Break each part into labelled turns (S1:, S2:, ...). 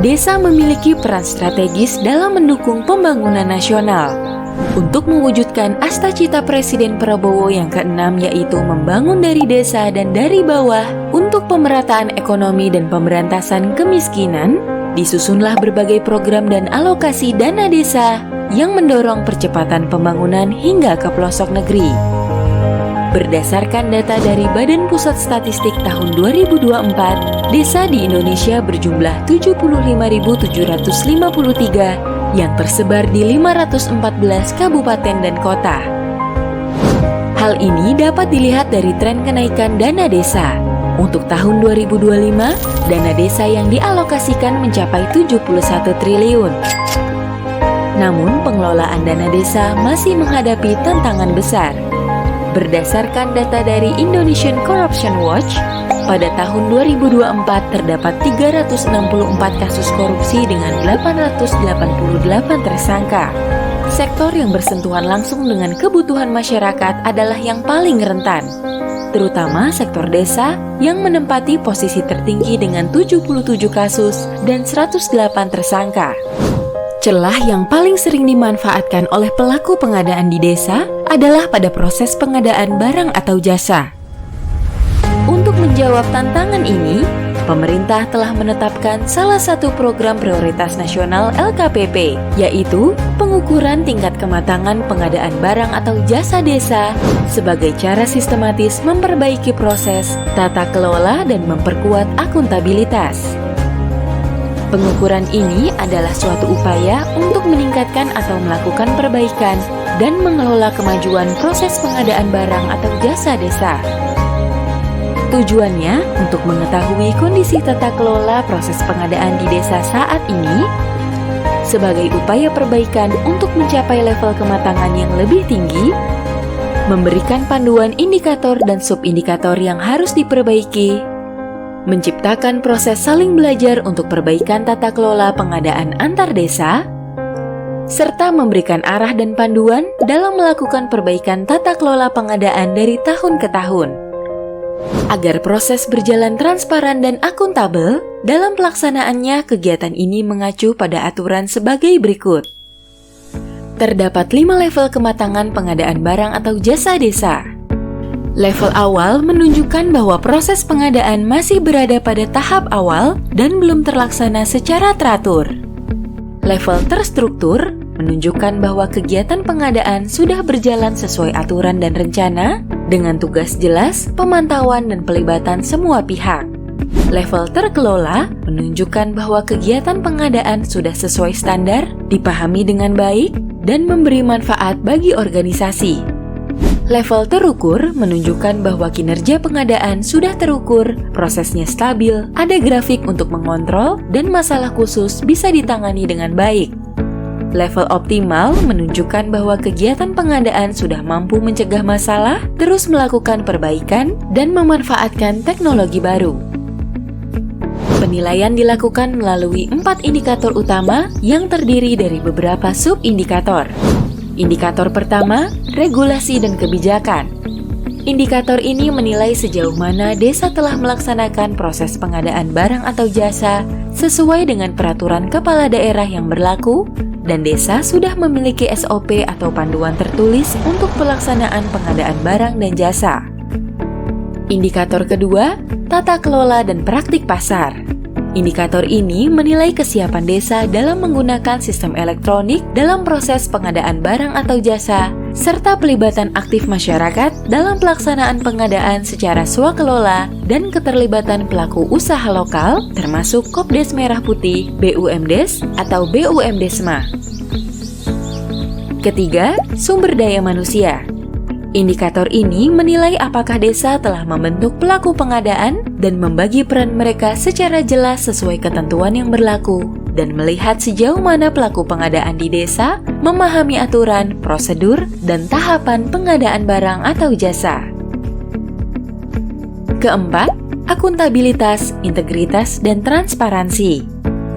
S1: desa memiliki peran strategis dalam mendukung pembangunan nasional. Untuk mewujudkan Astacita Presiden Prabowo yang ke-6, yaitu membangun dari desa dan dari bawah untuk pemerataan ekonomi dan pemberantasan kemiskinan, disusunlah berbagai program dan alokasi dana desa yang mendorong percepatan pembangunan hingga ke pelosok negeri. Berdasarkan data dari Badan Pusat Statistik tahun 2024, desa di Indonesia berjumlah 75.753 yang tersebar di 514 kabupaten dan kota. Hal ini dapat dilihat dari tren kenaikan dana desa. Untuk tahun 2025, dana desa yang dialokasikan mencapai 71 triliun. Namun, pengelolaan dana desa masih menghadapi tantangan besar. Berdasarkan data dari Indonesian Corruption Watch, pada tahun 2024 terdapat 364 kasus korupsi dengan 888 tersangka. Sektor yang bersentuhan langsung dengan kebutuhan masyarakat adalah yang paling rentan, terutama sektor desa yang menempati posisi tertinggi dengan 77 kasus dan 108 tersangka. Celah yang paling sering dimanfaatkan oleh pelaku pengadaan di desa adalah pada proses pengadaan barang atau jasa. Untuk menjawab tantangan ini, pemerintah telah menetapkan salah satu program prioritas nasional LKPP, yaitu pengukuran tingkat kematangan pengadaan barang atau jasa desa sebagai cara sistematis memperbaiki proses, tata kelola, dan memperkuat akuntabilitas. Pengukuran ini adalah suatu upaya untuk meningkatkan atau melakukan perbaikan dan mengelola kemajuan proses pengadaan barang atau jasa desa. Tujuannya untuk mengetahui kondisi tata kelola proses pengadaan di desa saat ini sebagai upaya perbaikan untuk mencapai level kematangan yang lebih tinggi, memberikan panduan indikator dan subindikator yang harus diperbaiki, menciptakan proses saling belajar untuk perbaikan tata kelola pengadaan antar desa, serta memberikan arah dan panduan dalam melakukan perbaikan tata kelola pengadaan dari tahun ke tahun. Agar proses berjalan transparan dan akuntabel, dalam pelaksanaannya kegiatan ini mengacu pada aturan sebagai berikut. Terdapat 5 level kematangan pengadaan barang atau jasa desa. Level awal menunjukkan bahwa proses pengadaan masih berada pada tahap awal dan belum terlaksana secara teratur. Level terstruktur menunjukkan bahwa kegiatan pengadaan sudah berjalan sesuai aturan dan rencana dengan tugas jelas, pemantauan, dan pelibatan semua pihak. Level terkelola menunjukkan bahwa kegiatan pengadaan sudah sesuai standar, dipahami dengan baik, dan memberi manfaat bagi organisasi. Level terukur menunjukkan bahwa kinerja pengadaan sudah terukur, prosesnya stabil, ada grafik untuk mengontrol, dan masalah khusus bisa ditangani dengan baik. Level optimal menunjukkan bahwa kegiatan pengadaan sudah mampu mencegah masalah, terus melakukan perbaikan, dan memanfaatkan teknologi baru. Penilaian dilakukan melalui 4 indikator utama yang terdiri dari beberapa sub-indikator. Indikator pertama, regulasi dan kebijakan. Indikator ini menilai sejauh mana desa telah melaksanakan proses pengadaan barang atau jasa sesuai dengan peraturan kepala daerah yang berlaku, dan desa sudah memiliki SOP atau panduan tertulis untuk pelaksanaan pengadaan barang dan jasa. Indikator kedua, tata kelola dan praktik pasar. Indikator ini menilai kesiapan desa dalam menggunakan sistem elektronik dalam proses pengadaan barang atau jasa, serta pelibatan aktif masyarakat dalam pelaksanaan pengadaan secara swakelola dan keterlibatan pelaku usaha lokal, termasuk Kopdes Merah Putih, BUMDes, atau BUMDesma. Ketiga, sumber daya manusia. Indikator ini menilai apakah desa telah membentuk pelaku pengadaan dan membagi peran mereka secara jelas sesuai ketentuan yang berlaku, dan melihat sejauh mana pelaku pengadaan di desa memahami aturan, prosedur, dan tahapan pengadaan barang atau jasa. Keempat, akuntabilitas, integritas, dan transparansi.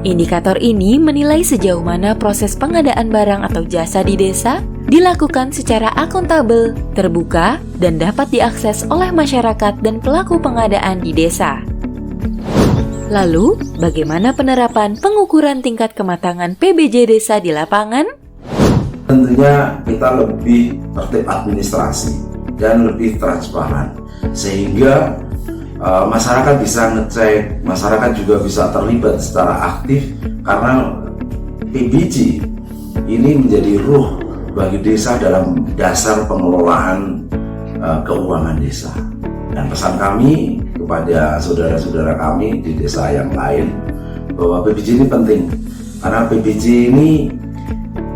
S1: Indikator ini menilai sejauh mana proses pengadaan barang atau jasa di desa dilakukan secara akuntabel, terbuka, dan dapat diakses oleh masyarakat dan pelaku pengadaan di desa. Lalu, bagaimana penerapan pengukuran tingkat kematangan PBJ desa di lapangan?
S2: Tentunya kita lebih tertib administrasi dan lebih transparan, sehingga masyarakat bisa ngecek, masyarakat juga bisa terlibat secara aktif, karena PBJ ini menjadi ruh bagi desa dalam dasar pengelolaan keuangan desa. Dan pesan kami kepada saudara-saudara kami di desa yang lain bahwa PBJ ini penting, karena PBJ ini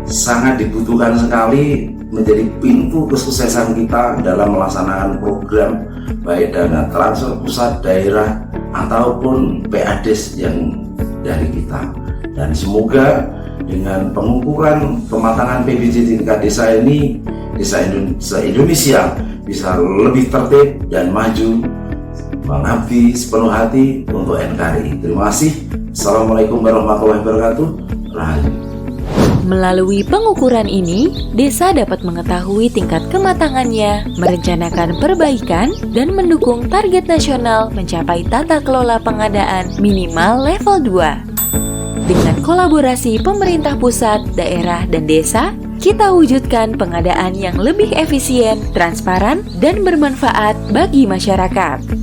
S2: sangat dibutuhkan sekali menjadi pintu kesuksesan kita dalam melaksanakan program baik dana transfer pusat, daerah ataupun PADES yang dari kita. Dan semoga dengan pengukuran kematangan PBJ tingkat desa ini, desa Indonesia bisa lebih tertib dan maju, mengabdi sepenuh hati untuk NKRI. Terima kasih. Assalamualaikum warahmatullahi wabarakatuh. Rahayu.
S1: Melalui pengukuran ini, desa dapat mengetahui tingkat kematangannya, merencanakan perbaikan, dan mendukung target nasional mencapai tata kelola pengadaan minimal level 2. Dengan kolaborasi pemerintah pusat, daerah, dan desa, kita wujudkan pengadaan yang lebih efisien, transparan, dan bermanfaat bagi masyarakat.